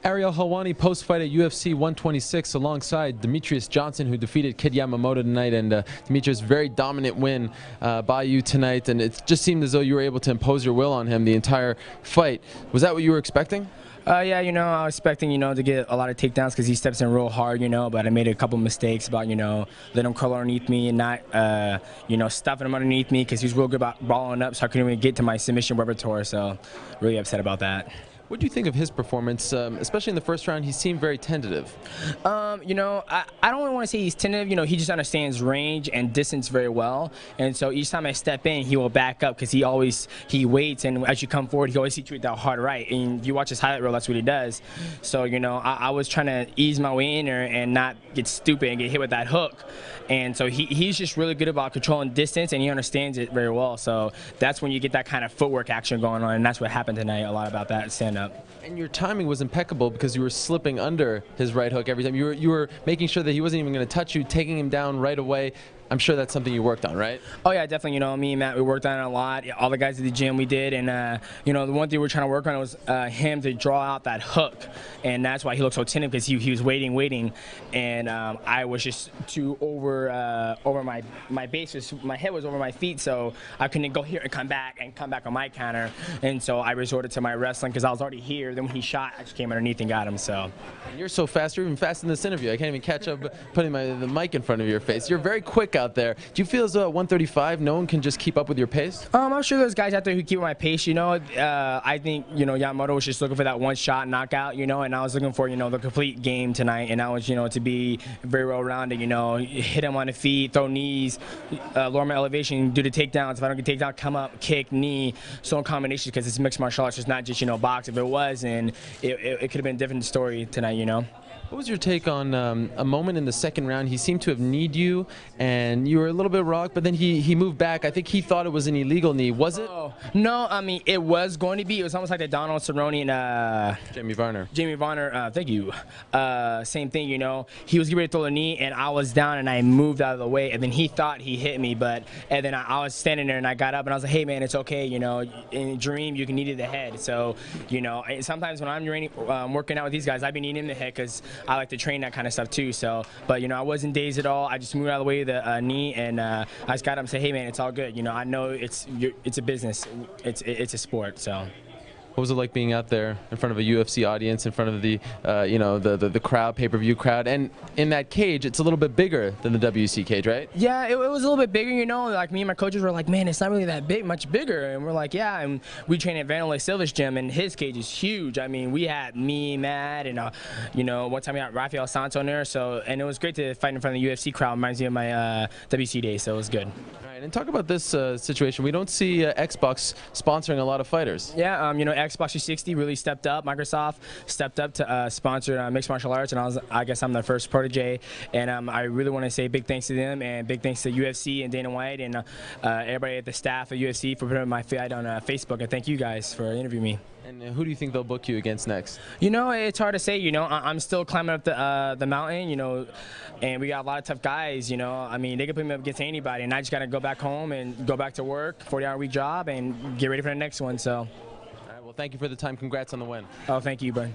Ariel Helwani post-fight at UFC 126 alongside Demetrious Johnson, who defeated Kid Yamamoto tonight, and Demetrious, very dominant win by you tonight, and it just seemed as though you were able to impose your will on him the entire fight. Was that what you were expecting? Yeah, I was expecting, to get a lot of takedowns because he steps in real hard, but I made a couple mistakes about, letting him curl underneath me and not, stuffing him underneath me because he was real good about balling up, so I couldn't even get to my submission repertoire, so really upset about that. What do you think of his performance, especially in the first round? He seemed very tentative. I don't really want to say he's tentative. He just understands range and distance very well. And so each time I step in, he will back up because he waits. And as you come forward, he always hits you with that hard right. And if you watch his highlight reel, that's what he does. So, I was trying to ease my way in there and not get stupid and get hit with that hook. And so he's just really good about controlling distance, and he understands it very well. So that's when you get that kind of footwork action going on, and that's what happened tonight, a lot about that stand-up. And your timing was impeccable because you were slipping under his right hook every time. You were making sure that he wasn't even going to touch you, taking him down right away. I'm sure that's something you worked on, right? Oh yeah, definitely. Me and Matt, we worked on it a lot. All the guys at the gym, we did, and the one thing we were trying to work on was him to draw out that hook, and that's why he looked so tentative because he was waiting, and I was just too over my base. My head was over my feet, so I couldn't go here and come back on my counter, and so I resorted to my wrestling because I was already here. Then when he shot, I just came underneath and got him. So. You're so fast. You're even fast in this interview. I can't even catch up putting the mic in front of your face. You're very quick out there. Do you feel as though at 135 no one can just keep up with your pace? I'm sure there's guys out there who keep my pace. I think Yamamoto was just looking for that one shot knockout. And I was looking for the complete game tonight, and I was to be very well rounded. Hit him on the feet, throw knees, lower my elevation, do the takedowns. If I don't get takedown, come up, kick, knee, so in combinations because it's mixed martial arts. It's not just box. If it was, and it could have been a different story tonight. What was your take on a moment in the second round? He seemed to have kneed you, and you were a little bit rocked, but then he moved back. I think he thought it was an illegal knee. Was it? Oh, no, it was going to be. It was almost like the Donald Cerrone and Jamie Varner. Jamie Varner, thank you. Same thing, He was getting ready to throw the knee, and I was down, and I moved out of the way, and then he thought he hit me, and then I was standing there, and I got up, and I was like, hey, man, it's okay, in a dream, you can knee to the head. So, sometimes when I'm working out with these guys, I've been kneeing in the head because I like to train that kind of stuff too. So, but I wasn't dazed at all. I just moved out of the way of the knee, and I just got up and said, "Hey man, it's all good. I know it's a business. It's a sport." So. What was it like being out there in front of a UFC audience, in front of the the crowd, pay-per-view crowd, and in that cage? It's a little bit bigger than the WC cage, right? Yeah, it was a little bit bigger. Like me and my coaches were like, man, it's not really that big, much bigger, and we're like, yeah. And we train at Vanderlei Silva's gym, and his cage is huge. We had me, Matt, and one time we had Rafael Santo in there. So, and it was great to fight in front of the UFC crowd. Reminds me of my WC days, so it was good. All right, and talk about this situation. We don't see Xbox sponsoring a lot of fighters. Yeah, Xbox 360 really stepped up. Microsoft stepped up to sponsor mixed martial arts, and I guess I'm the first protege. And I really want to say big thanks to them, and big thanks to UFC and Dana White and everybody at the staff at UFC for putting my fight on Facebook. And thank you guys for interviewing me. And who do you think they'll book you against next? It's hard to say. I'm still climbing up the mountain. And we got a lot of tough guys. They can put me up against anybody, and I just got to go back home and go back to work, 40-hour-week job, and get ready for the next one. So. Well, thank you for the time. Congrats on the win. Oh, thank you, bud.